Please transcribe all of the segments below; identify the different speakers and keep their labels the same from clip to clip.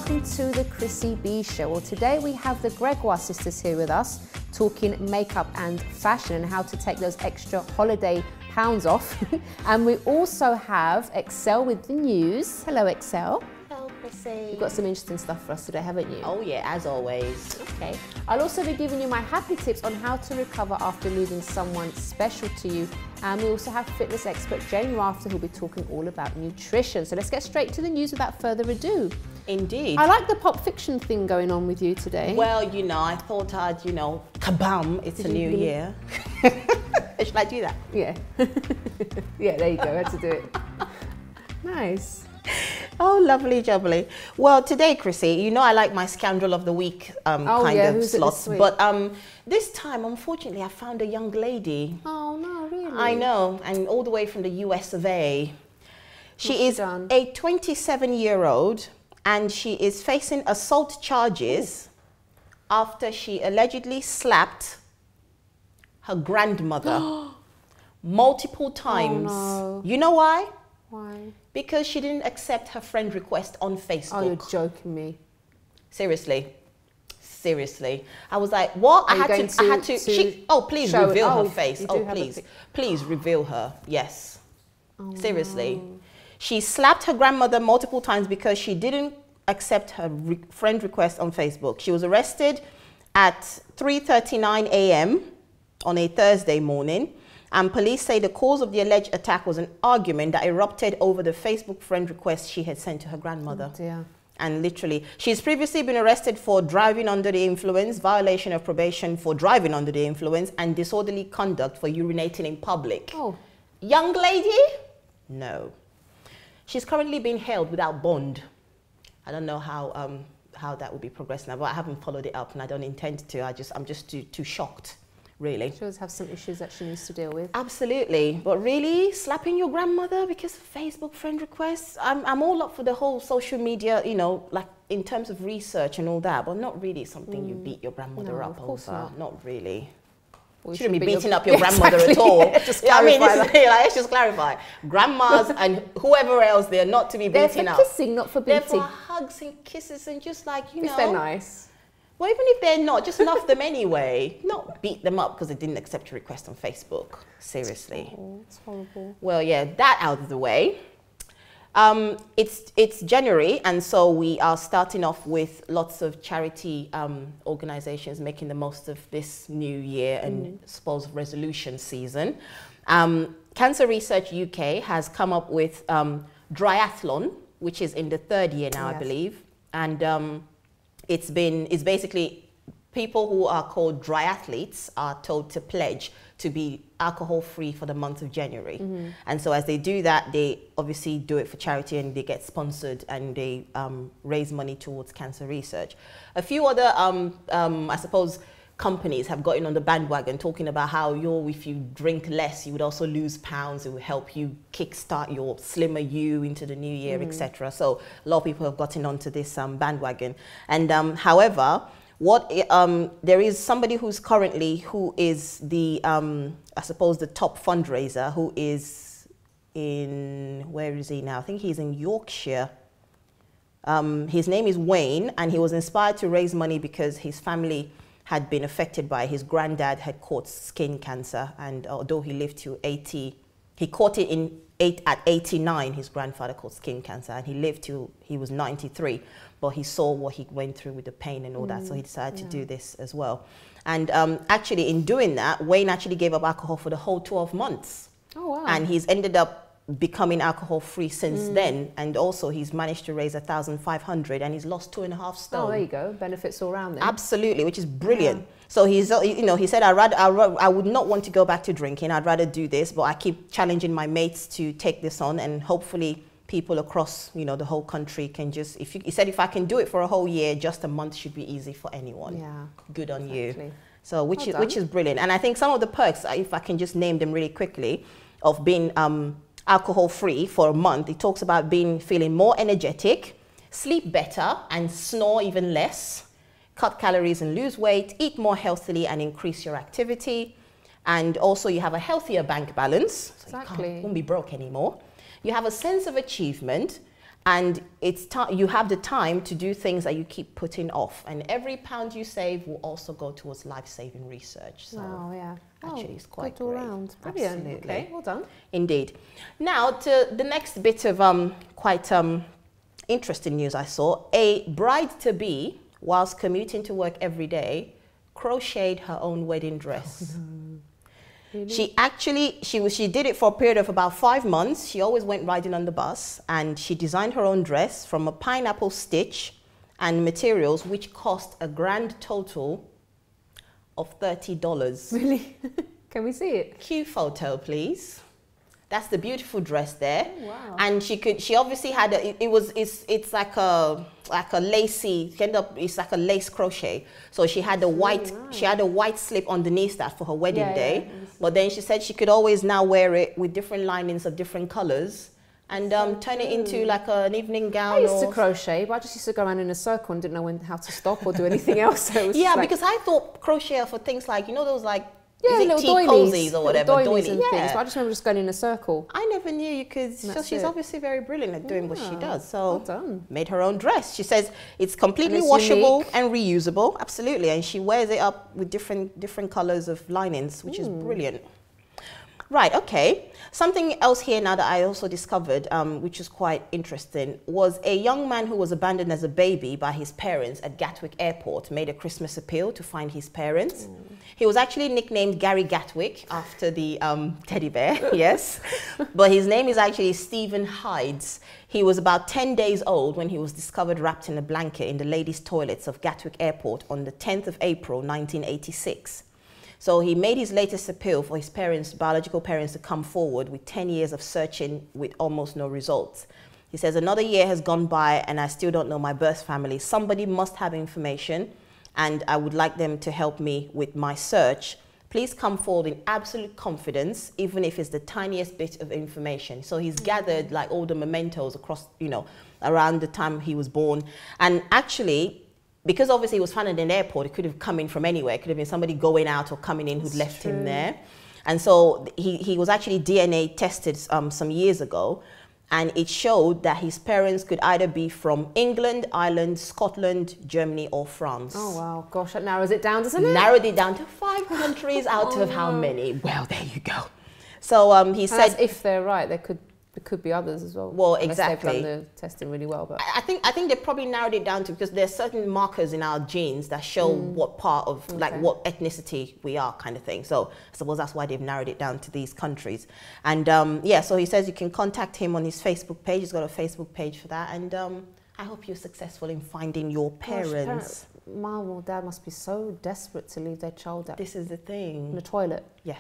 Speaker 1: welcome to the Chrissy B Show. Well, today we have the Gregoire sisters here with us talking makeup and fashion and how to take those extra holiday pounds off. And we also have Excel with the news. Hello, Excel.
Speaker 2: Hello, Chrissy.
Speaker 1: You've got some interesting stuff for us today, haven't you?
Speaker 2: Oh yeah, as always.
Speaker 1: Okay. I'll also be giving you my happy tips on how to recover after losing someone special to you. And we also have fitness expert Jane Wrafter who'll be talking all about nutrition. So let's get straight to the news without further ado.
Speaker 2: Indeed.
Speaker 1: I like the pop fiction thing going on with you today.
Speaker 2: Well, you know, I thought I'd, you know, kabam, it's a new year. Should I do that?
Speaker 1: Yeah. Yeah, there you go, I had to do it. Nice.
Speaker 2: Oh, lovely jubbly. Well, today, Chrissy, you know I like my scandal of the week kind of slots. But this time, unfortunately, I found a young lady.
Speaker 1: Oh, no, really?
Speaker 2: I know, and all the way from the US of A. She is a 27-year-old, and she is facing assault charges after she allegedly slapped her grandmother multiple times.
Speaker 1: Oh, no.
Speaker 2: You know why?
Speaker 1: Why?
Speaker 2: Because she didn't accept her friend request on Facebook.
Speaker 1: Oh, you're joking me.
Speaker 2: Seriously. Seriously. I was like, what? I had to oh, please reveal her face. Oh, please. Please reveal her. Yes.
Speaker 1: Oh,
Speaker 2: seriously.
Speaker 1: No.
Speaker 2: She slapped her grandmother multiple times because she didn't accept her friend request on Facebook. She was arrested at 3:39 a.m. on a Thursday morning. And police say the cause of the alleged attack was an argument that erupted over the Facebook friend request she had sent to her grandmother.
Speaker 1: Oh, dear.
Speaker 2: And literally, she's previously been arrested for driving under the influence, violation of probation for driving under the influence, and disorderly conduct for urinating in public.
Speaker 1: Oh.
Speaker 2: Young lady? No. She's currently being held without bond. I don't know how that will be progressing, but I haven't followed it up and I don't intend to. I'm just too shocked. Really.
Speaker 1: She does have some issues that she needs to deal with.
Speaker 2: Absolutely. But really, slapping your grandmother because of Facebook friend requests? I'm all up for the whole social media, you know, like in terms of research and all that, but not really something you beat your grandmother up over. Not really. Well, you shouldn't be beating up your grandmother at all.
Speaker 1: Just
Speaker 2: I mean, let's just clarify. Grandmas and whoever else, they're not to be beating up.
Speaker 1: They're for kissing, not for beating.
Speaker 2: They're for hugs and kisses and just like, you know.
Speaker 1: If they're nice.
Speaker 2: Well, even if they're not, just love them anyway. Not beat them up because they didn't accept your request on Facebook. Seriously.
Speaker 1: Oh, it's horrible.
Speaker 2: Well, yeah, that out of the way. It's January, and so we are starting off with lots of charity organizations making the most of this new year and suppose resolution season. Cancer Research UK has come up with Dryathlon, which is in the 3rd year now, I believe. And it's basically people who are called dry athletes are told to pledge to be alcohol free for the month of January. And so as they do that, they obviously do it for charity and they get sponsored and they raise money towards cancer research. A few other, I suppose, companies have gotten on the bandwagon talking about how if you drink less, you would also lose pounds. It will help you kickstart your slimmer you into the new year, etc. So a lot of people have gotten onto this bandwagon. And however, there is somebody who is the I suppose the top fundraiser, who is where is he now? I think he's in Yorkshire. His name is Wayne, and he was inspired to raise money because his family had been affected by his granddad had caught skin cancer, and although he lived to 80, he caught it at 89. His grandfather caught skin cancer, and he lived till he was 93. But he saw what he went through with the pain and all that, so he decided to do this as well. And actually, in doing that, Wayne actually gave up alcohol for the whole 12 months.
Speaker 1: Oh wow!
Speaker 2: And he's ended up becoming alcohol free since then, and also he's managed to raise 1,500 and he's lost 2.5 stone.
Speaker 1: Oh, there you go, benefits all round then.
Speaker 2: Absolutely, which is brilliant. So he's, you know, he said, I would not want to go back to drinking. I'd rather do this, but I keep challenging my mates to take this on, and hopefully people across, you know, the whole country can just, he said, if I can do it for a whole year, just a month should be easy for anyone.
Speaker 1: Yeah.
Speaker 2: Good on you. So which is brilliant. And I think some of the perks, if I can just name them really quickly, of being alcohol free for a month, it talks about feeling more energetic, sleep better and snore even less, cut calories and lose weight, eat more healthily and increase your activity. And also you have a healthier bank balance. So you won't be broke anymore. You have a sense of achievement and you have the time to do things that you keep putting off, and every pound you save will also go towards life-saving research. So
Speaker 1: wow, yeah.
Speaker 2: actually it's quite
Speaker 1: good all
Speaker 2: great.
Speaker 1: round. Brilliant.
Speaker 2: Absolutely.
Speaker 1: Okay, well done.
Speaker 2: Indeed. Now to the next bit of quite interesting news I saw. A bride-to-be, whilst commuting to work every day, crocheted her own wedding dress.
Speaker 1: Oh, no. Really?
Speaker 2: She did it for a period of about 5 months. She always went riding on the bus, and she designed her own dress from a pineapple stitch and materials, which cost a grand total of $30.
Speaker 1: Really? Can we see it?
Speaker 2: Cue photo, please. That's the beautiful dress there.
Speaker 1: Oh, wow.
Speaker 2: And she obviously had it's like a lacy, it's like a lace crochet. So she had a white,
Speaker 1: really nice.
Speaker 2: she had a white slip underneath that for her wedding day.
Speaker 1: Yeah,
Speaker 2: but then she said she could always now wear it with different linings of different colors and turn it into like an evening gown.
Speaker 1: I used to crochet, but I just used to go around in a circle and didn't know how to stop or do anything else. So it was
Speaker 2: yeah,
Speaker 1: like,
Speaker 2: because I thought crochet for things like, you know, those like,
Speaker 1: yeah,
Speaker 2: is it
Speaker 1: little
Speaker 2: tea
Speaker 1: doilies,
Speaker 2: cozies or whatever,
Speaker 1: doilies and
Speaker 2: yeah.
Speaker 1: things. But I just remember just going in a circle.
Speaker 2: I never knew you could. So she's obviously very brilliant at doing what she does. So
Speaker 1: well done.
Speaker 2: made her own dress. She says it's completely
Speaker 1: And it's
Speaker 2: washable
Speaker 1: unique.
Speaker 2: and reusable. Absolutely. And she wears it up with different colors of linings, which is brilliant. Right, okay. Something else here now that I also discovered, which is quite interesting, was a young man who was abandoned as a baby by his parents at Gatwick Airport made a Christmas appeal to find his parents. He was actually nicknamed Gary Gatwick after the teddy bear, yes. But his name is actually Stephen Hydes. He was about 10 days old when he was discovered wrapped in a blanket in the ladies' toilets of Gatwick Airport on the 10th of April, 1986. So he made his latest appeal for his parents, biological parents, to come forward with 10 years of searching with almost no results. He says, another year has gone by and I still don't know my birth family. Somebody must have information and I would like them to help me with my search. Please come forward in absolute confidence, even if it's the tiniest bit of information. So he's gathered like all the mementos across, you know, around the time he was born. And actually, because obviously he was found in an airport, it could have come in from anywhere. It could have been somebody going out or coming in who'd left him there. And so he was actually DNA tested some years ago, and it showed that his parents could either be from England, Ireland, Scotland, Germany, or France.
Speaker 1: Oh, wow. Gosh, that narrows it down, doesn't it?
Speaker 2: Narrowed it down to 5 countries out of how many? Well, there you go. So he said...
Speaker 1: That's if they're right, there could be others as well.
Speaker 2: Well,
Speaker 1: unless
Speaker 2: exactly.
Speaker 1: they've done the testing really well. But
Speaker 2: I think they probably narrowed it down to, because there's certain markers in our genes that show what part of, like what ethnicity we are, kind of thing. So I suppose that's why they've narrowed it down to these countries. And yeah, so he says you can contact him on his Facebook page. He's got a Facebook page for that. And I hope you're successful in finding your parents.
Speaker 1: Mom or dad must be so desperate to leave their child out
Speaker 2: This is the thing.
Speaker 1: in the toilet.
Speaker 2: Yeah,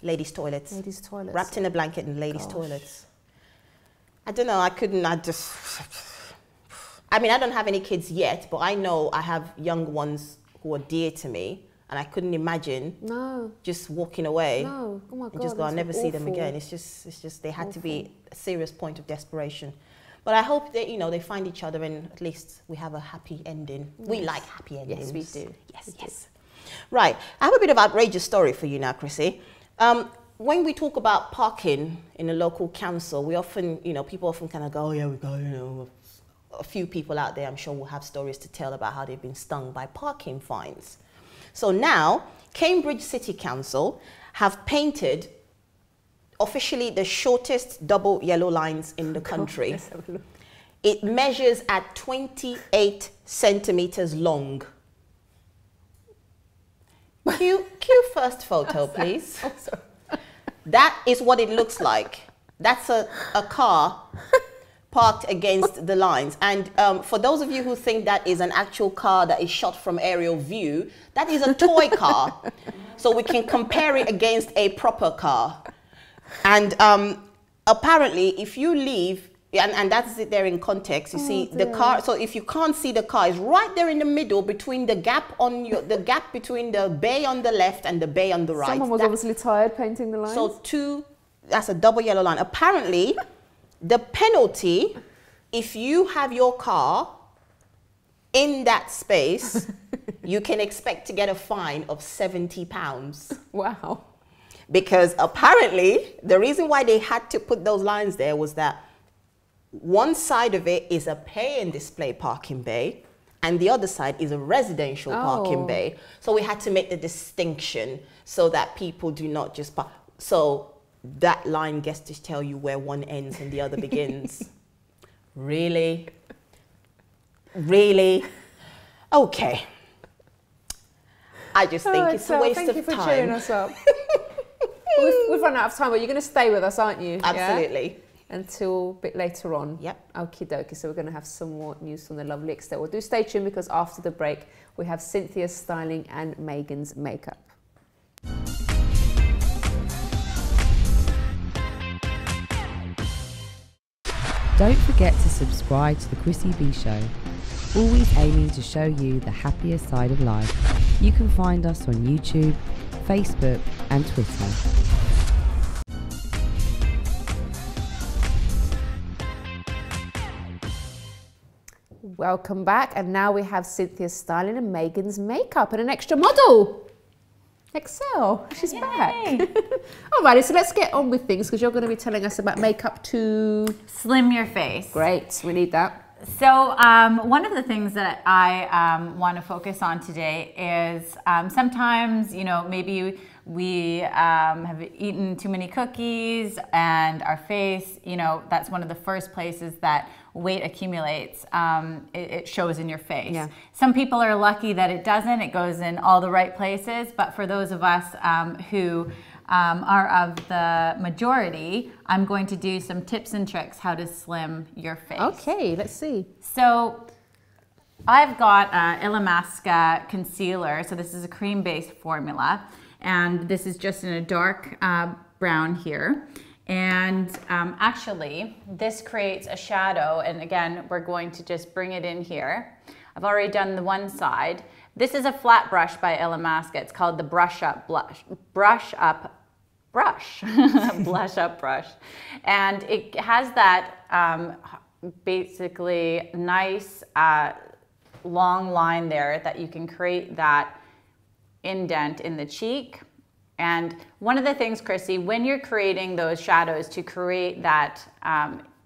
Speaker 2: ladies' toilets.
Speaker 1: Ladies' toilets.
Speaker 2: Wrapped in a blanket in ladies' toilets. I don't know, I mean, I don't have any kids yet, but I know I have young ones who are dear to me, and I couldn't imagine just walking away.
Speaker 1: No, oh my God,
Speaker 2: and just go, I'll never see them again. It's just they had to be a serious point of desperation. But I hope that, you know, they find each other and at least we have a happy ending. Yes. We like happy endings.
Speaker 1: Yes, we do.
Speaker 2: Yes, yes. Right, I have a bit of outrageous story for you now, Chrissy. When we talk about parking in a local council, we often, you know, people often kind of go, oh yeah, we go, you know, a few people out there I'm sure will have stories to tell about how they've been stung by parking fines. So now, Cambridge City Council have painted officially the shortest double yellow lines in the country.
Speaker 1: Let's have a look.
Speaker 2: It measures at 28 centimeters long. Cue first photo, please.
Speaker 1: Oh, sorry.
Speaker 2: That is what it looks like. That's a car parked against the lines. And for those of you who think that is an actual car that is shot from aerial view, that is a toy car. So we can compare it against a proper car. And apparently, if you leave, and that's it there in context, you see the car. So if you can't see the car, it's right there in the middle between the gap on the gap between the bay on the left and the bay on the right.
Speaker 1: Someone was obviously tired painting the lines.
Speaker 2: So that's a double yellow line. Apparently, the penalty, if you have your car in that space, you can expect to get a fine of £70.
Speaker 1: Wow.
Speaker 2: Because apparently, the reason why they had to put those lines there was that One side of it is a pay and display parking bay, and the other side is a residential parking bay. So we had to make the distinction so that people do not just park. So that line gets to tell you where one ends and the other begins. Really? Really? Okay. I just think it's a waste of time.
Speaker 1: Thank you for cheering us up. We've run out of time, but you're going to stay with us, aren't you?
Speaker 2: Absolutely.
Speaker 1: Yeah? Until a bit later on.
Speaker 2: Yep.
Speaker 1: Okie dokie. So we're going to have some more news from the lovely Excel. Well, do stay tuned because after the break, we have Cynthia's styling and Megan's makeup.
Speaker 3: Don't forget to subscribe to the Chrissy B Show, always aiming to show you the happier side of life. You can find us on YouTube, Facebook and Twitter.
Speaker 1: Welcome back, and now we have Cynthia's styling and Megan's makeup and an extra model. Excel, she's back. Alrighty, so let's get on with things because you're going to be telling us about makeup to
Speaker 4: slim your face.
Speaker 1: Great, we need that.
Speaker 4: So one of the things that I want to focus on today is sometimes, you know, maybe we have eaten too many cookies and our face, you know, that's one of the first places that weight accumulates. It shows in your face. Yeah. Some people are lucky that it doesn't. It goes in all the right places. But for those of us who are of the majority, I'm going to do some tips and tricks how to slim your face.
Speaker 1: Okay, let's see.
Speaker 4: So I've got Eshiemomoh concealer. So this is a cream-based formula. And this is just in a dark brown here. And actually, this creates a shadow. And again, we're going to just bring it in here. I've already done the one side. This is a flat brush by Eshiemomoh. It's called the Brush Up Brush. Blush Up Brush. And it has that basically nice long line there that you can create that indent in the cheek. And one of the things, Chrissy, when you're creating those shadows to create that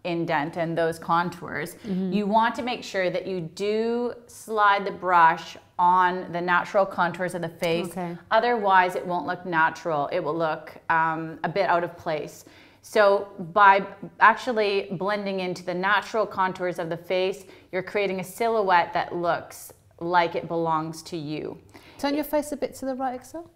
Speaker 4: indent and those contours, you want to make sure that you do slide the brush on the natural contours of the face. Okay. Otherwise, it won't look natural. It will look a bit out of place. So by actually blending into the natural contours of the face, you're creating a silhouette that looks like it belongs to you.
Speaker 1: Turn your face a bit to the right, Excel.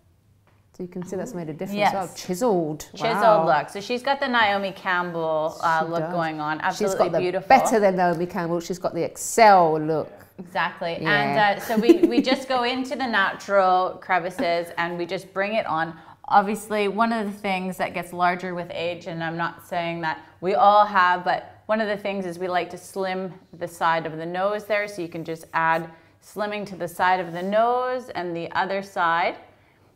Speaker 1: So you can see that's made a difference.
Speaker 4: Yes.
Speaker 1: Oh, chiseled.
Speaker 4: Chiseled look. So she's got the Naomi Campbell look going on. Absolutely beautiful.
Speaker 1: Better than Naomi Campbell. She's got the Excel look.
Speaker 4: Exactly. Yeah. And so we just go into the natural crevices and we just bring it on. Obviously, one of the things that gets larger with age, and I'm not saying that we all have, but one of the things is we like to slim the side of the nose there. So you can just add slimming to the side of the nose and the other side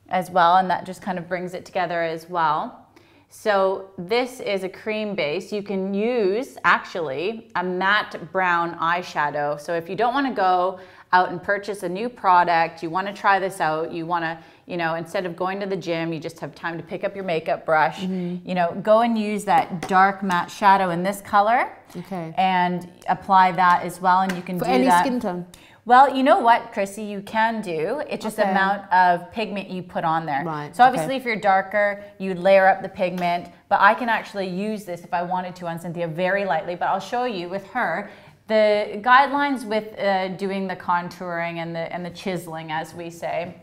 Speaker 4: as well, and that just kind of brings it together as well. So this is a cream base. You can use actually a matte brown eyeshadow. So if you don't want to go out and purchase a new product, you want to try this out, you want to, you know, instead of going to the gym, you just have time to pick up your makeup brush, you know, go and use that dark matte shadow in this color and apply that as well. And you can do that. For any
Speaker 1: skin tone?
Speaker 4: Well, you know what, Chrissy, you can do. It's just the amount of pigment you put on there.
Speaker 1: Right.
Speaker 4: So obviously if you're darker, you'd layer up the pigment, but I can actually use this if I wanted to on Cynthia very lightly, but I'll show you with her. The guidelines with doing the contouring and the chiseling, as we say,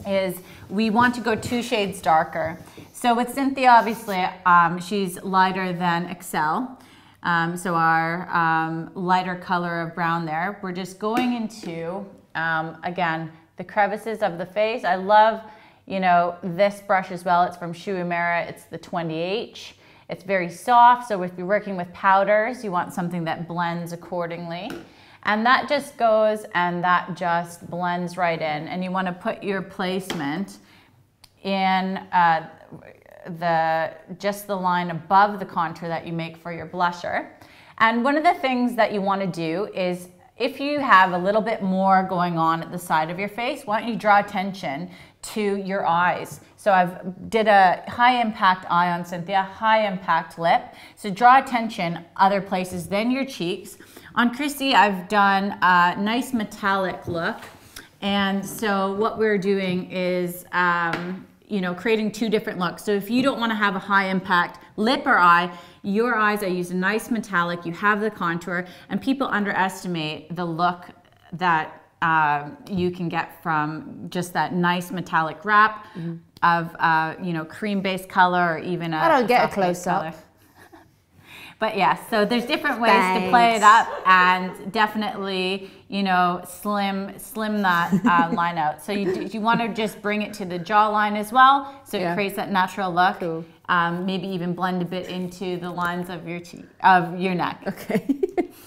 Speaker 4: is we want to go 2 shades darker. So with Cynthia, obviously, she's lighter than Excel. So our lighter color of brown there. We're just going into, again, the crevices of the face. I love, you know, this brush as well. It's from Eshiemomoh. It's the 20H. It's very soft, so if you're working with powders, you want something that blends accordingly. And that just goes and that just blends right in. And you want to put your placement in just the line above the contour that you make for your blusher. And one of the things that you want to do is, if you have a little bit more going on at the side of your face, why don't you draw attention to your eyes. So I've did a high impact eye on Cynthia, high impact lip. So draw attention other places than your cheeks. On Chrissy, I've done a nice metallic look. And so what we're doing is, you know, creating two different looks. So if you don't want to have a high impact lip or eye, your eyes, I use a nice metallic, you have the contour, and people underestimate the look that you can get from just that nice metallic wrap of, you know, cream-based color or even a
Speaker 1: I don't get a
Speaker 4: soft-based
Speaker 1: close-up.
Speaker 4: color. But yeah, so there's different ways to play it up, and definitely, you know, slim that line out. So you want to just bring it to the jawline as well, so it creates that natural look.
Speaker 1: Cool.
Speaker 4: Maybe even blend a bit into the lines of your neck.
Speaker 1: Okay.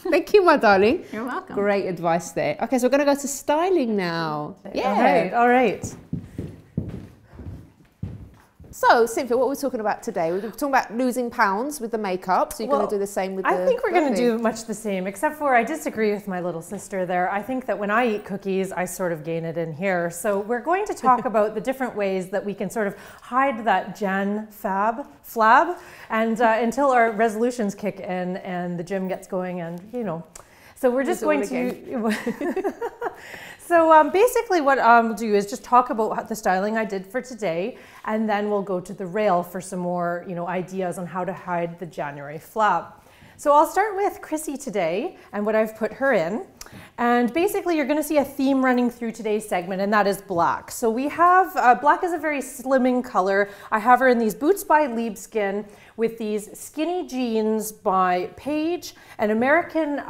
Speaker 1: Thank you, my darling.
Speaker 4: You're welcome.
Speaker 1: Great advice there. Okay, so we're going to go to styling now.
Speaker 5: Yeah. All right.
Speaker 1: So, Cynthia, what we're talking about today, we're talking about losing pounds with the makeup. So you're going to do the same with the
Speaker 5: I think we're going to
Speaker 1: clothing.
Speaker 5: do much the same, except for I disagree with my little sister there. I think that when I eat cookies, I sort of gain it in here. So we're going to talk about the different ways that we can sort of hide that Jan flab, and until our resolutions kick in and the gym gets going, and you know. So we're just going to. So basically what we'll do is just talk about the styling I did for today, and then we'll go to the rail for some more, you know, ideas on how to hide the January flab. So I'll start with Chrissy today and what I've put her in. And basically you're going to see a theme running through today's segment, and that is black. So we have, black is a very slimming color. I have her in these boots by Liebskin with these skinny jeans by Paige, an American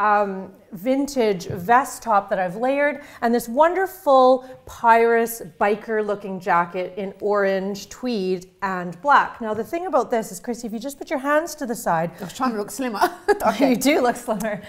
Speaker 5: vintage vest top that I've layered, and this wonderful Pyrus biker looking jacket in orange, tweed, and black. Now the thing about this is, Chrissy, if you just put your hands to the side.
Speaker 1: I was trying to look slimmer.
Speaker 5: Okay. You do look slimmer.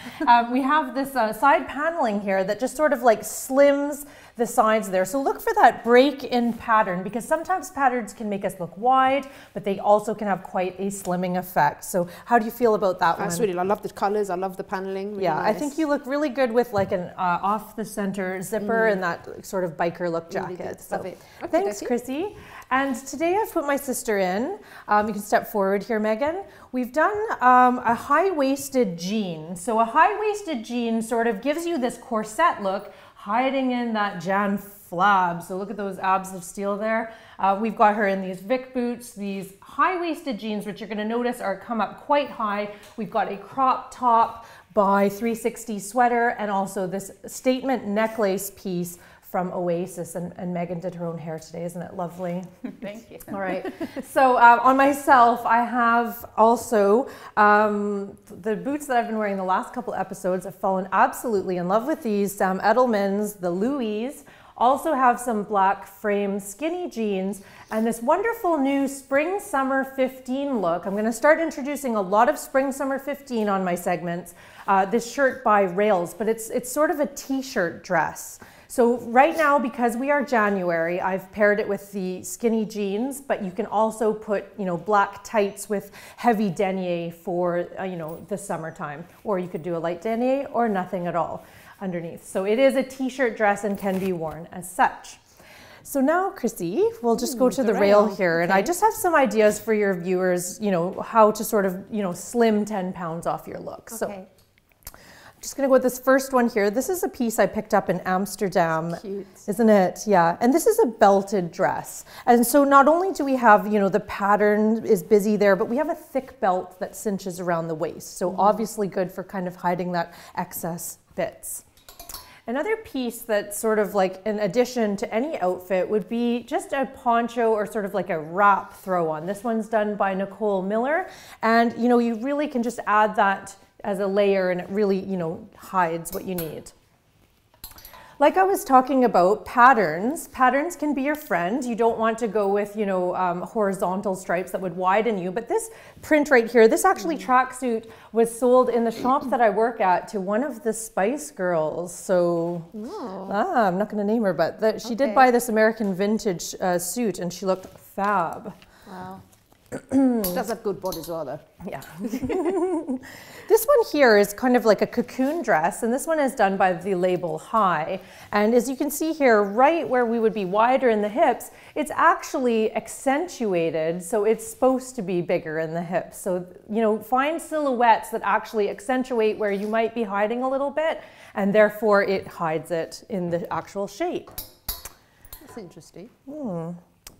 Speaker 5: We have this side paneling here that just sort of like slims the sides there. So look for that break in pattern, because sometimes patterns can make us look wide, but they also can have quite a slimming effect. So how do you feel about that one?
Speaker 1: That's really, I love the colors, I love the paneling. Really nice.
Speaker 5: I think you look really good with like an off the center zipper and that sort of biker look jacket.
Speaker 1: Really
Speaker 5: so
Speaker 1: love it. Okay,
Speaker 5: thanks, Chrissy. And today I've put my sister in. You can step forward here, Megan. We've done a high-waisted jean. So a high-waisted jean sort of gives you this corset look, hiding in that Jan flab. So look at those abs of steel there. We've got her in these Vic boots, these high-waisted jeans, which you're going to notice are come up quite high. We've got a crop top by 360 sweater, and also this statement necklace piece from Oasis, and Megan did her own hair today. Isn't it lovely?
Speaker 4: Thank you.
Speaker 5: All right. So on myself, I have also the boots that I've been wearing the last couple episodes. I've fallen absolutely in love with these Sam Edelman's, the Louis. Also have some black frame skinny jeans and this wonderful new Spring Summer 15 look. I'm going to start introducing a lot of Spring Summer 15 on my segments. This shirt by Rails, but it's sort of a t-shirt dress. So right now, because we are January, I've paired it with the skinny jeans, but you can also put, you know, black tights with heavy denier for, you know, the summertime. Or you could do a light denier or nothing at all underneath. So it is a t-shirt dress and can be worn as such. So now, Chrissy, we'll just go to the rail here. Okay. And I just have some ideas for your viewers, you know, how to sort of, you know, slim 10 pounds off your look. Okay. So I'm just going to go with this first one here. This is a piece I picked up in Amsterdam. Cute. Isn't it? Yeah. And this is a belted dress. And so not only do we have, you know, the pattern is busy there, but we have a thick belt that cinches around the waist. So obviously good for kind of hiding that excess bits. Another piece that's sort of like an addition to any outfit would be just a poncho or sort of like a wrap throw on. This one's done by Nicole Miller. And, you know, you really can just add that as a layer, and it really, you know, hides what you need. Like I was talking about, patterns can be your friend. You don't want to go with, you know, horizontal stripes that would widen you, but this print right here, this actually tracksuit was sold in the shop that I work at to one of the Spice Girls. So, I'm not going to name her, but she did buy this American vintage suit, and she looked fab.
Speaker 1: Wow. It does have good body as well, though.
Speaker 5: Yeah. This one here is kind of like a cocoon dress, and this one is done by the label High. And as you can see here, right where we would be wider in the hips, it's actually accentuated, so it's supposed to be bigger in the hips. So, you know, find silhouettes that actually accentuate where you might be hiding a little bit, and therefore it hides it in the actual shape.
Speaker 1: That's interesting.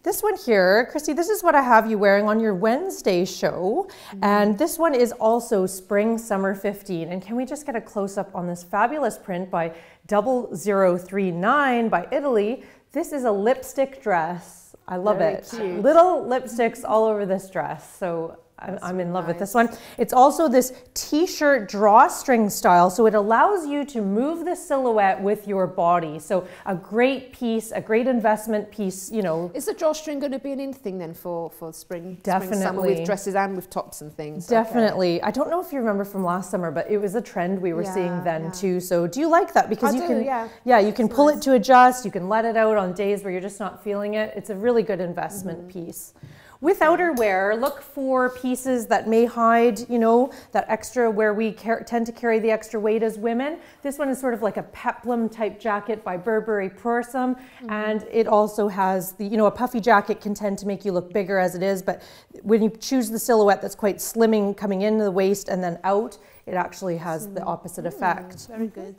Speaker 5: This one here, Chrissy, this is what I have you wearing on your Wednesday show. And this one is also Spring Summer 15. And can we just get a close-up on this fabulous print by 0039 by Italy? This is a lipstick dress. I love
Speaker 1: Very
Speaker 5: it.
Speaker 1: cute.
Speaker 5: Little lipsticks all over this dress. So I'm in love with this one. It's also this t-shirt drawstring style, so it allows you to move the silhouette with your body. So a great piece, a great investment piece, you know.
Speaker 1: Is the drawstring going to be an in thing then for spring?
Speaker 5: Definitely.
Speaker 1: Spring, summer, with dresses and with tops and things?
Speaker 5: Definitely. Okay. I don't know if you remember from last summer, but it was a trend we were seeing then too. So do you like that? Because you can, you can pull it to adjust. You can let it out on days where you're just not feeling it. It's a really good investment piece. With outerwear, look for pieces that may hide, you know, that extra where we tend to carry the extra weight as women. This one is sort of like a peplum type jacket by Burberry Prorsum. And it also has the, you know, a puffy jacket can tend to make you look bigger as it is, but when you choose the silhouette that's quite slimming coming into the waist and then out, it actually has the opposite effect.
Speaker 1: Very good.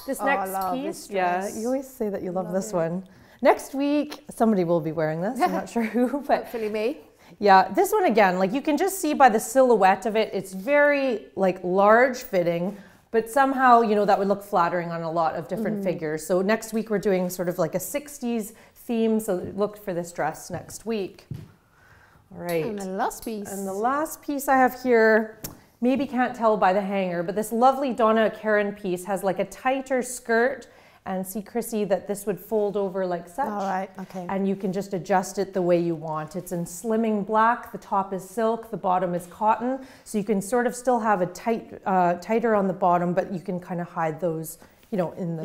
Speaker 5: This
Speaker 1: I
Speaker 5: next
Speaker 1: love
Speaker 5: piece,
Speaker 1: this dress.
Speaker 5: you always say that you love this one. Next week, somebody will be wearing this. I'm not sure who, but
Speaker 1: hopefully me.
Speaker 5: Yeah, this one again, like you can just see by the silhouette of it, it's very like large fitting, but somehow, you know, that would look flattering on a lot of different figures. So next week we're doing sort of like a 60s theme, so look for this dress next week. All right.
Speaker 1: And the last piece.
Speaker 5: And the last piece I have here, maybe can't tell by the hanger, but this lovely Donna Karan piece has like a tighter skirt. And see, Chrissy, that this would fold over like such.
Speaker 1: All right, okay.
Speaker 5: And you can just adjust it the way you want. It's in slimming black, the top is silk, the bottom is cotton. So you can sort of still have a tighter on the bottom, but you can kind of hide those, you know, in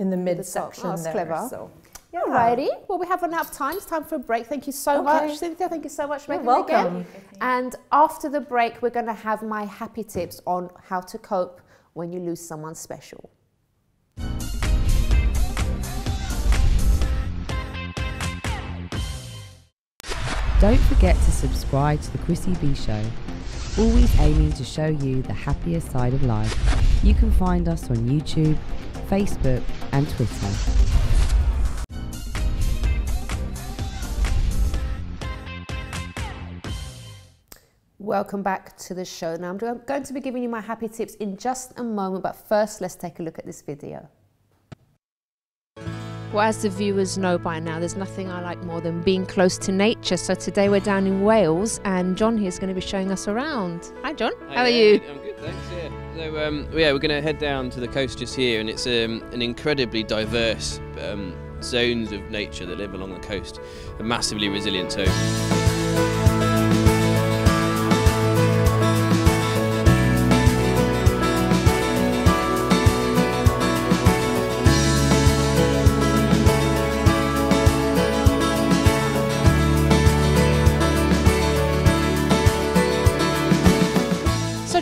Speaker 5: the midsection
Speaker 1: that's
Speaker 5: there.
Speaker 1: clever.
Speaker 5: So,
Speaker 1: Alrighty, well we have run out of time. It's time for a break. Thank you so much, Cynthia. Thank you so much for
Speaker 5: You're
Speaker 1: making it
Speaker 5: welcome.
Speaker 1: again. And after the break, we're going to have my happy tips on how to cope when you lose someone special.
Speaker 3: Don't forget to subscribe to the Chrissy B Show, always aiming to show you the happier side of life. You can find us on YouTube, Facebook and Twitter.
Speaker 1: Welcome back to the show. Now I'm going to be giving you my happy tips in just a moment, but first let's take a look at this video. Well, as the viewers know by now, there's nothing I like more than being close to nature. So today we're down in Wales and John here is going to be showing us around. Hi John, how are you?
Speaker 6: I'm good, thanks, yeah. So we're going to head down to the coast just here, and it's an incredibly diverse zones of nature that live along the coast, and massively resilient too.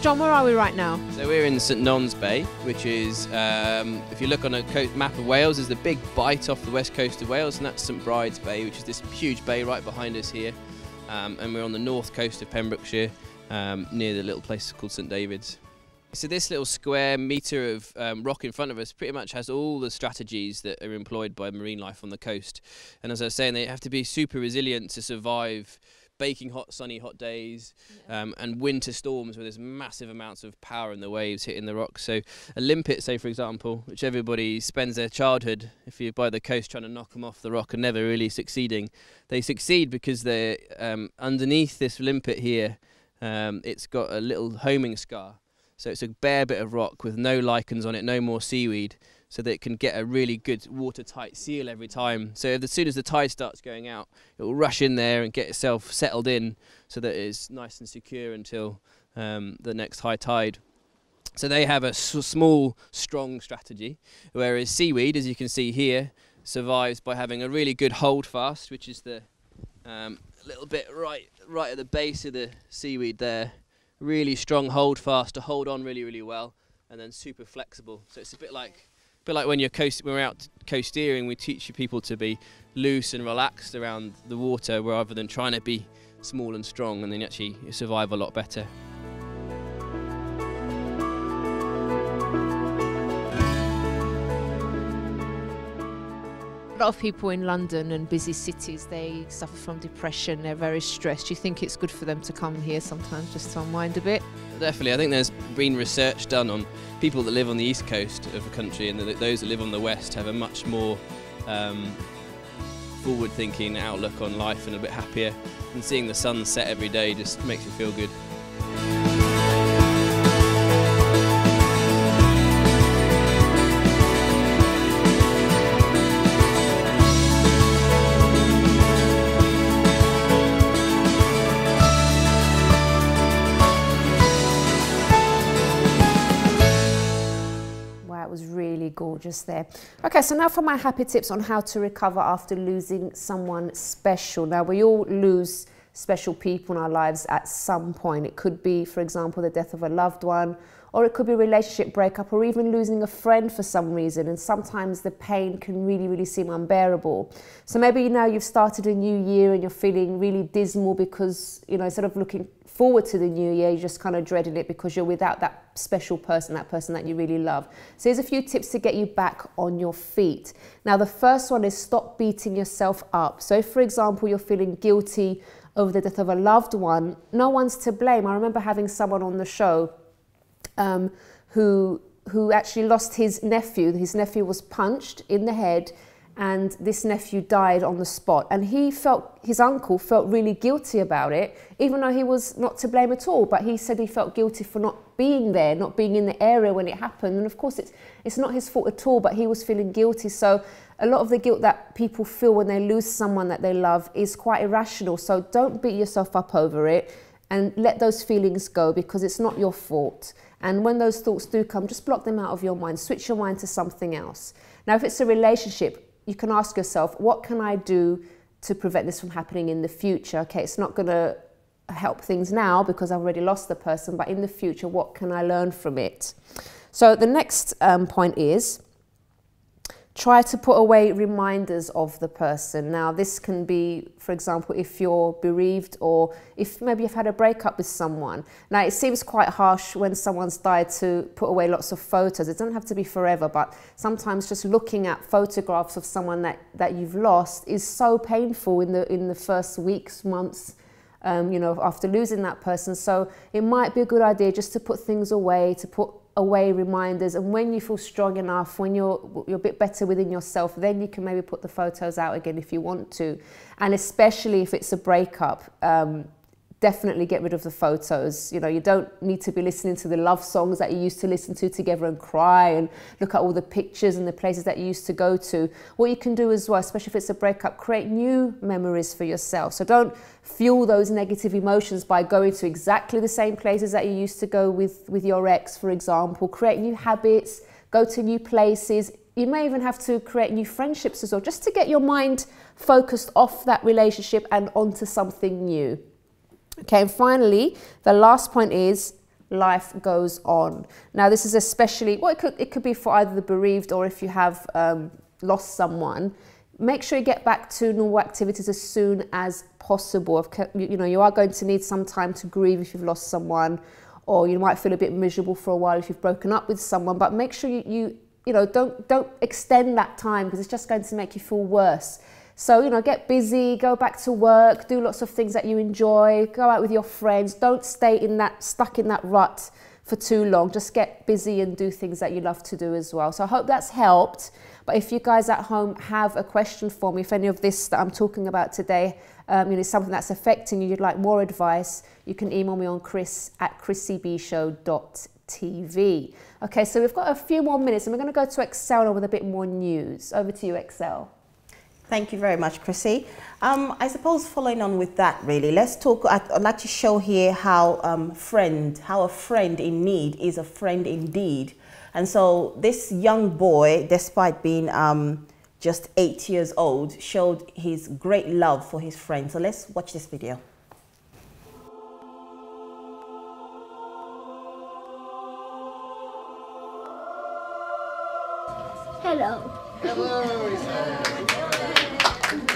Speaker 1: John, where are we right now?
Speaker 6: So we're in St Non's Bay, which is, if you look on a map of Wales, there's the big bite off the west coast of Wales, and that's St Bride's Bay, which is this huge bay right behind us here. And we're on the north coast of Pembrokeshire, near the little place called St David's. So this little square metre of rock in front of us pretty much has all the strategies that are employed by marine life on the coast. And as I was saying, they have to be super resilient to survive baking hot, sunny, hot days, and winter storms where there's massive amounts of power in the waves hitting the rocks. So a limpet, say for example, which everybody spends their childhood, if you're by the coast, trying to knock them off the rock and never really succeeding. They succeed because they're underneath this limpet here, it's got a little homing scar. So it's a bare bit of rock with no lichens on it, no more seaweed, so that it can get a really good watertight seal every time. So as soon as the tide starts going out, it will rush in there and get itself settled in so that it's nice and secure until the next high tide. So they have a small, strong strategy, whereas seaweed, as you can see here, survives by having a really good hold fast, which is the A little bit right at the base of the seaweed there. Really strong hold fast to hold on really well, and then super flexible. So it's a bit like when when we're out coast steering, we teach people to be loose and relaxed around the water rather than trying to be small and strong, and then actually you survive a lot better.
Speaker 1: A lot of people in London and busy cities, they suffer from depression, they're very stressed. Do you think it's good for them to come here sometimes just to unwind a bit?
Speaker 6: Definitely. I think there's been research done on people that live on the east coast of the country, and those that live on the west have a much more forward-thinking outlook on life and a bit happier. And seeing the sun set every day just makes you feel good.
Speaker 1: Was really gorgeous there. Okay, so now for my happy tips on how to recover after losing someone special. Now, we all lose special people in our lives at some point. It could be, for example, the death of a loved one, or it could be a relationship breakup, or even losing a friend for some reason. And sometimes the pain can really seem unbearable. So maybe now you've started a new year and you're feeling really dismal because, you know, instead of looking forward to the new year, you're just kind of dreading it because you're without that special person, that person that you really love. So here's a few tips to get you back on your feet. Now, the first one is stop beating yourself up. So if, for example, you're feeling guilty over the death of a loved one, no one's to blame. I remember having someone on the show who actually lost his nephew. His nephew was punched in the head, and this nephew died on the spot. And his uncle felt really guilty about it, even though he was not to blame at all. But he said he felt guilty for not being there, not being in the area when it happened. And of course, it's not his fault at all, but he was feeling guilty. So a lot of the guilt that people feel when they lose someone that they love is quite irrational. So don't beat yourself up over it and let those feelings go, because it's not your fault. And when those thoughts do come, just block them out of your mind. Switch your mind to something else. Now, if it's a relationship, you can ask yourself, what can I do to prevent this from happening in the future? Okay, it's not going to help things now because I've already lost the person, but in the future, what can I learn from it? So the next point is try to put away reminders of the person. Now, this can be, for example, if you're bereaved, or if maybe you've had a breakup with someone. Now, it seems quite harsh when someone's died to put away lots of photos. It doesn't have to be forever, but sometimes just looking at photographs of someone that you've lost is so painful in the first weeks, months, you know, after losing that person. So it might be a good idea just to put things away, to put away reminders, and when you feel strong enough, when you're a bit better within yourself, then you can maybe put the photos out again if you want to. And especially if it's a breakup, definitely get rid of the photos. You know, you don't need to be listening to the love songs that you used to listen to together and cry and look at all the pictures and the places that you used to go to. What you can do as well, especially if it's a breakup, create new memories for yourself. So don't fuel those negative emotions by going to exactly the same places that you used to go with your ex, for example. Create new habits, go to new places. You may even have to create new friendships as well, just to get your mind focused off that relationship and onto something new. Okay, and finally, the last point is life goes on. Now, this is especially, well, it could be for either the bereaved or if you have lost someone. Make sure you get back to normal activities as soon as possible. You know, you are going to need some time to grieve if you've lost someone, or you might feel a bit miserable for a while if you've broken up with someone. But make sure you know, don't extend that time, because it's just going to make you feel worse. So, you know, get busy, go back to work, do lots of things that you enjoy, go out with your friends. Don't stay stuck in that rut for too long. Just get busy and do things that you love to do as well. So I hope that's helped. But if you guys at home have a question for me, if any of this that I'm talking about today, you know, is something that's affecting you, you'd like more advice, you can email me on chris@chrissybshow.tv. Okay, so we've got a few more minutes and we're going to go to Excel now with a bit more news. Over to you, Excel.
Speaker 2: Thank you very much, Chrissy. I suppose following on with that, really, let's talk. I'd like to show here how a friend in need is a friend indeed. And so this young boy, despite being just 8 years old, showed his great love for his friend. So let's watch this video.
Speaker 7: Hello.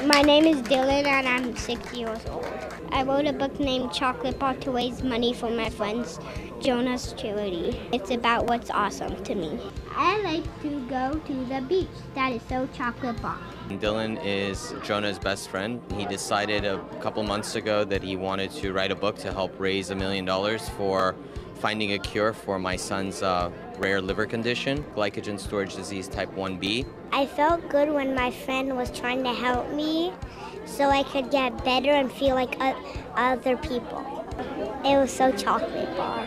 Speaker 7: My name is Dylan and I'm 6 years old. I wrote a book named Chocolate Bar to raise money for my friend's Jonah's charity. It's about what's awesome to me. I like to go to the beach. That is so chocolate bar.
Speaker 8: Dylan is Jonah's best friend. He decided a couple months ago that he wanted to write a book to help raise $1 million for finding a cure for my son's rare liver condition, glycogen storage disease type 1B.
Speaker 7: I felt good when my friend was trying to help me so I could get better and feel like other people. It was so chocolate bar.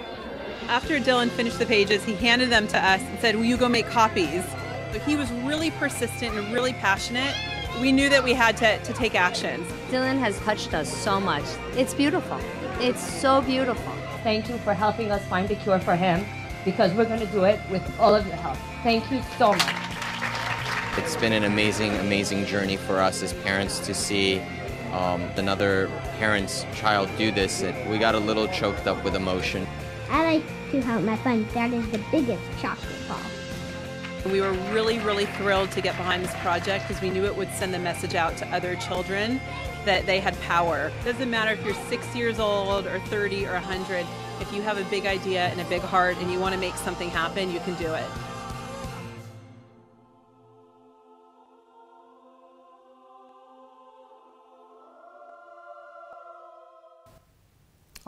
Speaker 9: After Dylan finished the pages, he handed them to us and said, will you go make copies? But he was really persistent and really passionate. We knew that we had to take actions.
Speaker 10: Dylan has touched us so much. It's beautiful. It's so beautiful.
Speaker 11: Thank you for helping us find a cure for him, because we're going to do it with all of your help. Thank you so much.
Speaker 8: It's been an amazing, amazing journey for us as parents to see another parent's child do this. We got a little choked up with emotion.
Speaker 7: I like to help my friend. That is the biggest chocolate bar.
Speaker 9: We were really, really thrilled to get behind this project because we knew it would send a message out to other children that they had power. It doesn't matter if you're 6 years old or 30 or 100. If you have a big idea and a big heart and you want to make something happen, you can do it.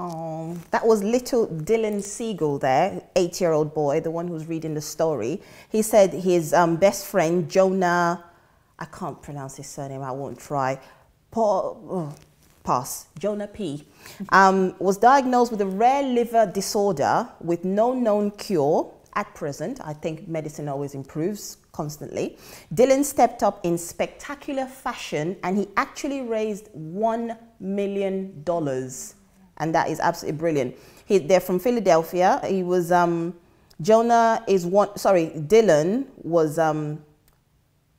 Speaker 2: Oh, that was little Dylan Siegel there, 8-year-old boy, the one who's reading the story. He said his best friend, Jonah, I can't pronounce his surname, I won't try, Jonah P, was diagnosed with a rare liver disorder with no known cure at present. I think medicine always improves constantly. Dylan stepped up in spectacular fashion and he actually raised $1 million. And that is absolutely brilliant. They're from Philadelphia. He was, Dylan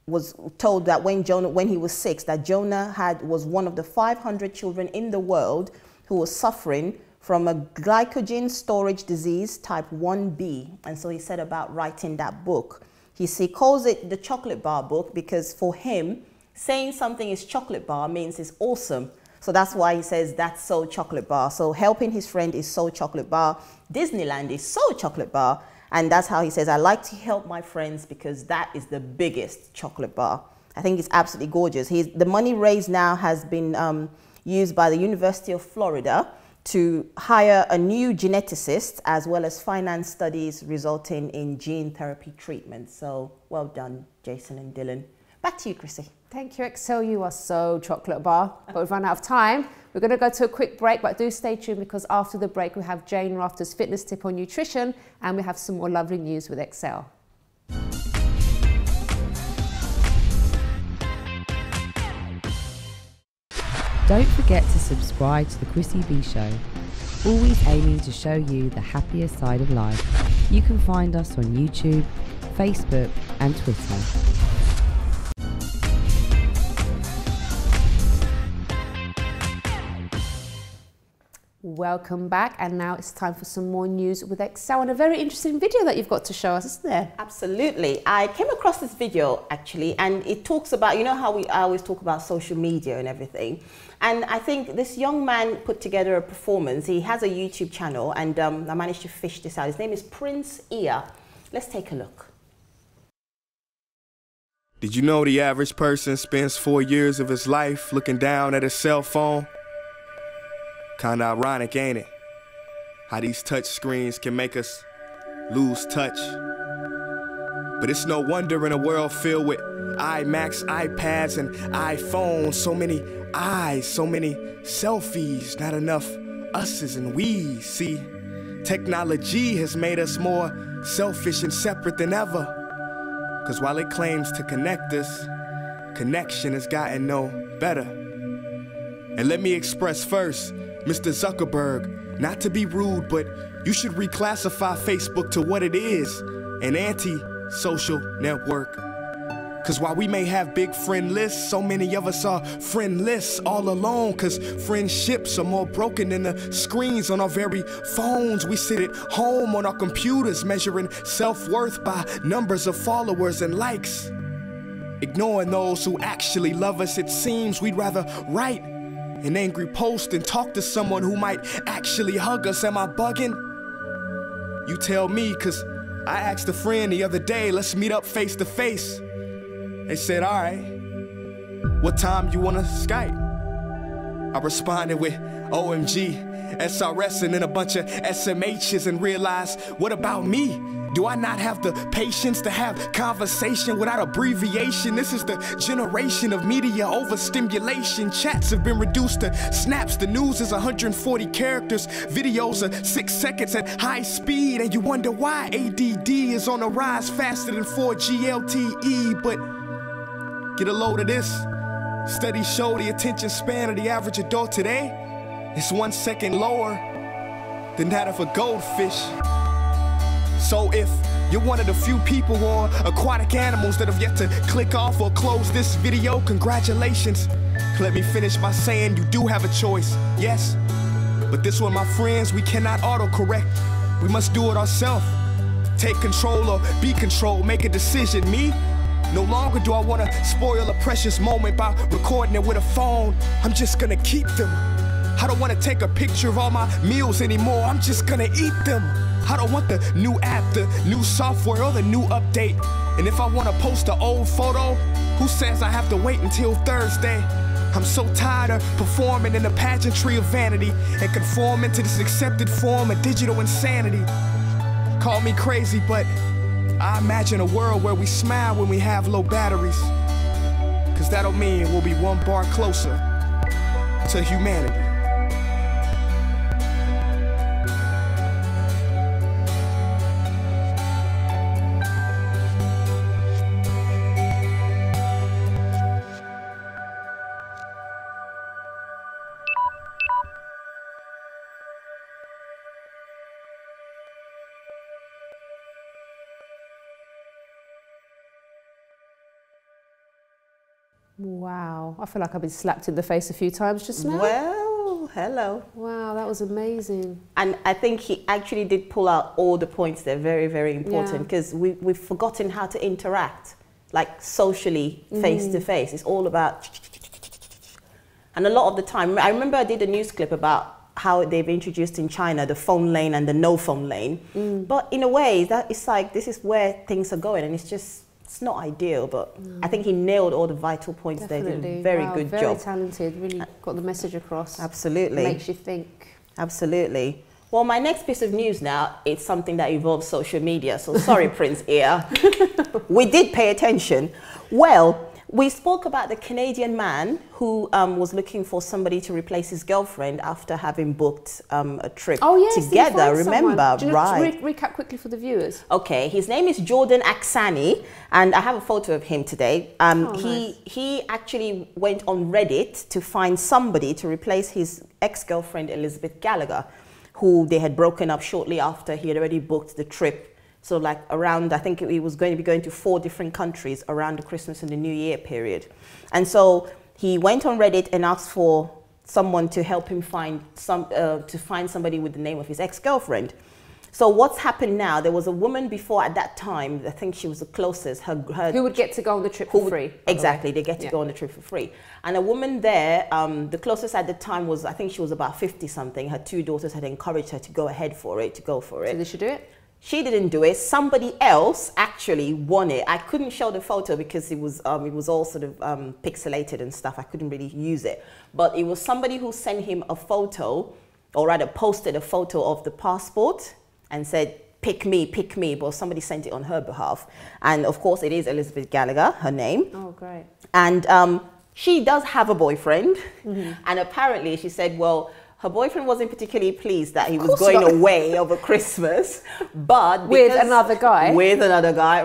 Speaker 2: was told that when he was 6, that Jonah was one of the 500 children in the world who was suffering from a glycogen storage disease type 1B. And so he set about writing that book. He calls it the chocolate bar book because for him, saying something is chocolate bar means it's awesome. So that's why he says that's so chocolate bar. So helping his friend is so chocolate bar. Disneyland is so chocolate bar. And that's how he says, I like to help my friends because that is the biggest chocolate bar. I think it's absolutely gorgeous. The money raised now has been used by the University of Florida to hire a new geneticist as well as finance studies resulting in gene therapy treatment. So well done, Jason and Dylan. Back to you, Chrissy.
Speaker 1: Thank you, Excel. You are so chocolate bar. But we've run out of time. We're going to go to a quick break, but do stay tuned because after the break, we have Jane Wrafter's fitness tip on nutrition and we have some more lovely news with Excel.
Speaker 3: Don't forget to subscribe to the Chrissy B Show, always aiming to show you the happier side of life. You can find us on YouTube, Facebook and Twitter.
Speaker 1: Welcome back, and now it's time for some more news with Excel and a very interesting video that you've got to show us, isn't there?
Speaker 2: Absolutely. I came across this video actually, and it talks about, you know how I always talk about social media and everything. And I think this young man put together a performance. He has a YouTube channel, and I managed to fish this out. His name is Prince Ear. Let's take a look.
Speaker 12: Did you know the average person spends 4 years of his life looking down at his cell phone? Kinda ironic, ain't it? How these touch screens can make us lose touch. But it's no wonder in a world filled with iMacs, iPads, and iPhones. So many eyes, so many selfies, not enough us's and we's. See, technology has made us more selfish and separate than ever. 'Cause while it claims to connect us, connection has gotten no better. And let me express first, Mr. Zuckerberg, not to be rude, but you should reclassify Facebook to what it is, an anti-social network. Cause while we may have big friend lists, so many of us are friendless, all alone. Cause friendships are more broken than the screens on our very phones. We sit at home on our computers, measuring self-worth by numbers of followers and likes. Ignoring those who actually love us, it seems we'd rather write an angry post and talk to someone who might actually hug us. Am I bugging? You tell me, cause I asked a friend the other day, let's meet up face to face. They said, all right, what time you wanna Skype? I responded with OMG, SRS, and then a bunch of SMHs and realized, what about me? Do I not have the patience to have conversation without abbreviation? This is the generation of media overstimulation. Chats have been reduced to snaps. The news is 140 characters. Videos are 6 seconds at high speed. And you wonder why ADD is on the rise faster than 4G LTE. But get a load of this. Studies show the attention span of the average adult today is 1 second lower than that of a goldfish. So if you're one of the few people or aquatic animals that have yet to click off or close this video, congratulations. Let me finish by saying you do have a choice, yes. But this one, my friends, we cannot autocorrect. We must do it ourselves. Take control or be controlled, make a decision. Me? No longer do I want to spoil a precious moment by recording it with a phone. I'm just gonna keep them. I don't want to take a picture of all my meals anymore. I'm just gonna eat them. I don't want the new app, the new software, or the new update. And if I want to post an old photo, who says I have to wait until Thursday? I'm so tired of performing in the pageantry of vanity and conforming to this accepted form of digital insanity. Call me crazy, but I imagine a world where we smile when we have low batteries. Cause that'll mean we'll be one bar closer to humanity.
Speaker 1: Wow, I feel like I've been slapped in the face a few times just now.
Speaker 2: Well, hello.
Speaker 1: Wow, that was amazing.
Speaker 2: And I think he actually did pull out all the points that are very, very important, because we've forgotten how to interact, like socially, face to face. It's all about... And a lot of the time, I remember I did a news clip about how they've introduced in China the phone lane and the no phone lane. But in a way, that it's like, this is where things are going, and it's just... It's not ideal, but I think he nailed all the vital points there. Did a very good job.
Speaker 1: Very talented, really got the message across.
Speaker 2: Absolutely.
Speaker 1: Makes you think.
Speaker 2: Absolutely. Well, my next piece of news now, it's something that involves social media. So sorry, Prince Ear. We did pay attention. Well, we spoke about the Canadian man who was looking for somebody to replace his girlfriend after having booked a trip together. Remember,
Speaker 1: do you
Speaker 2: right?
Speaker 1: Recap quickly for the viewers.
Speaker 2: Okay, his name is Jordan Aksani, and I have a photo of him today.
Speaker 1: Nice.
Speaker 2: He actually went on Reddit to find somebody to replace his ex-girlfriend Elizabeth Gallagher, who they had broken up shortly after he had already booked the trip. So like around, I think he was going to be going to 4 different countries around the Christmas and the New Year period. And so he went on Reddit and asked for someone to help him find somebody with the name of his ex-girlfriend. So what's happened now, there was a woman before at that time, I think she was the closest. Who
Speaker 1: would get to go on the trip for free.
Speaker 2: Exactly, they get to go on the trip for free. And a woman there, the closest at the time was, I think she was about 50 something. Her 2 daughters had encouraged her to go ahead for it, to go for it.
Speaker 1: So they should do it?
Speaker 2: She didn't do it. Somebody else actually won it. I couldn't show the photo because it was all sort of pixelated and stuff. I couldn't really use it. But it was somebody who sent him a photo, or rather posted a photo of the passport and said, pick me, but somebody sent it on her behalf. And of course it is Elizabeth Gallagher, her name.
Speaker 1: Oh, great.
Speaker 2: And she does have a boyfriend. And apparently she said, well, her boyfriend wasn't particularly pleased that he was going away over Christmas, but
Speaker 1: with another guy.
Speaker 2: With another guy,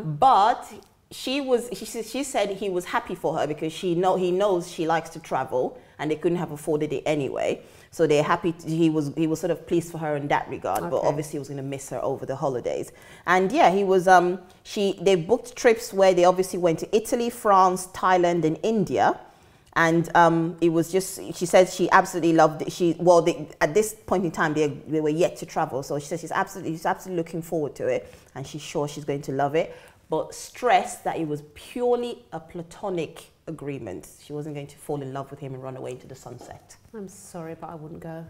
Speaker 2: But she said he was happy for her because he knows she likes to travel, and they couldn't have afforded it anyway. So they're happy. He was sort of pleased for her in that regard, but obviously he was going to miss her over the holidays. And yeah, he was. They booked trips where they obviously went to Italy, France, Thailand, and India. And it was just, she said she absolutely loved it. At this point in time, they were yet to travel. So she said she's absolutely looking forward to it. And she's sure she's going to love it. But stressed that it was purely a platonic agreement. She wasn't going to fall in love with him and run away into the sunset.
Speaker 1: I'm sorry, but I wouldn't go.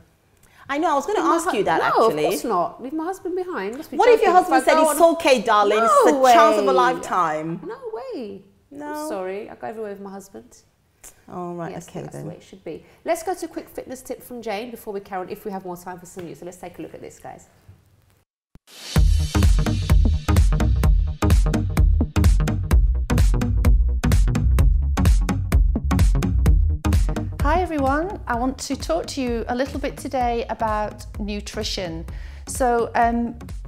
Speaker 2: I know, I was going to ask you that actually.
Speaker 1: No, of course not. Leave my husband behind.
Speaker 2: What if your husband said, it's okay, darling, it's the chance of a lifetime?
Speaker 1: No way.
Speaker 2: No.
Speaker 1: I'm sorry, I go everywhere with my husband.
Speaker 2: Oh, right,
Speaker 1: yes,
Speaker 2: okay,
Speaker 1: that's
Speaker 2: then.
Speaker 1: the way it should be. Let's go to a quick fitness tip from Jane before we carry on, if we have more time for some news. So let's take a look at this, guys.
Speaker 13: Hi everyone, I want to talk to you a little bit today about nutrition. So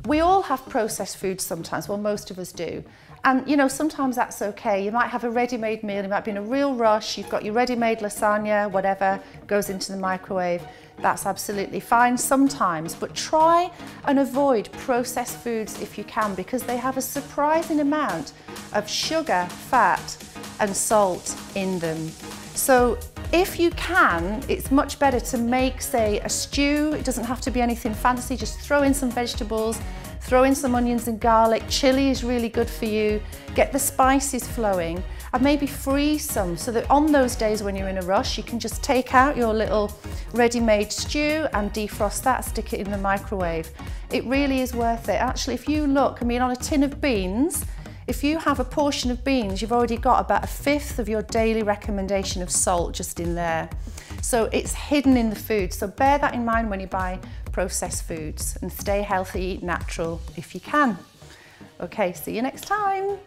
Speaker 13: we all have processed foods sometimes, well most of us do. And you know, sometimes that's okay. You might have a ready-made meal, you might be in a real rush, you've got your ready-made lasagna, whatever, goes into the microwave. That's absolutely fine sometimes, but try and avoid processed foods if you can, because they have a surprising amount of sugar, fat and salt in them. So if you can, it's much better to make, say, a stew. It doesn't have to be anything fancy, just throw in some vegetables, throw in some onions and garlic. Chili is really good for you. Get the spices flowing and maybe freeze some so that on those days when you're in a rush, you can just take out your little ready-made stew and defrost that, stick it in the microwave. It really is worth it. Actually, if you look, I mean, on a tin of beans, if you have a portion of beans, you've already got about 1/5 of your daily recommendation of salt just in there. So it's hidden in the food. So bear that in mind when you buy processed foods and stay healthy, eat natural if you can. Okay, see you next time.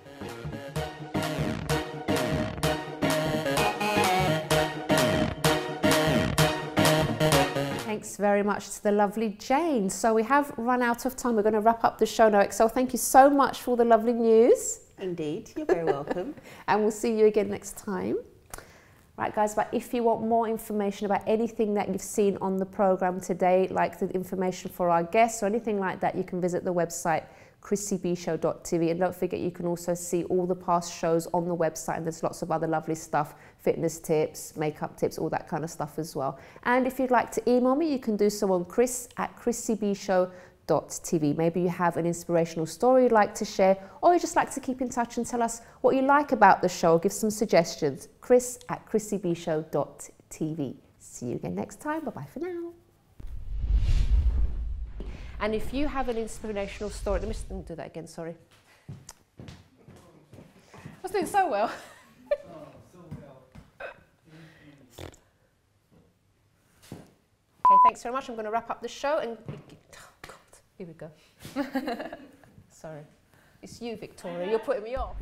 Speaker 1: Thanks very much to the lovely Jane. So we have run out of time. We're going to wrap up the show now. So thank you so much for the lovely news.
Speaker 2: Indeed, you're very welcome.
Speaker 1: And we'll see you again next time. Right, guys, but if you want more information about anything that you've seen on the program today, like the information for our guests or anything like that, you can visit the website chrissybshow.tv, and don't forget you can also see all the past shows on the website, and there's lots of other lovely stuff, fitness tips, makeup tips, all that kind of stuff as well. And if you'd like to email me, you can do so on chris@chrissybshow.tv. Maybe you have an inspirational story you'd like to share, or you just like to keep in touch and tell us what you like about the show, give some suggestions. chris@chrissybshow.tv. See you again next time. Bye bye for now. And if you have an inspirational story, let me just do that again, sorry. I was doing so well. Okay, thanks very much. I'm going to wrap up the show and, oh God, here we go. Sorry. It's you, Victoria. You're putting me off.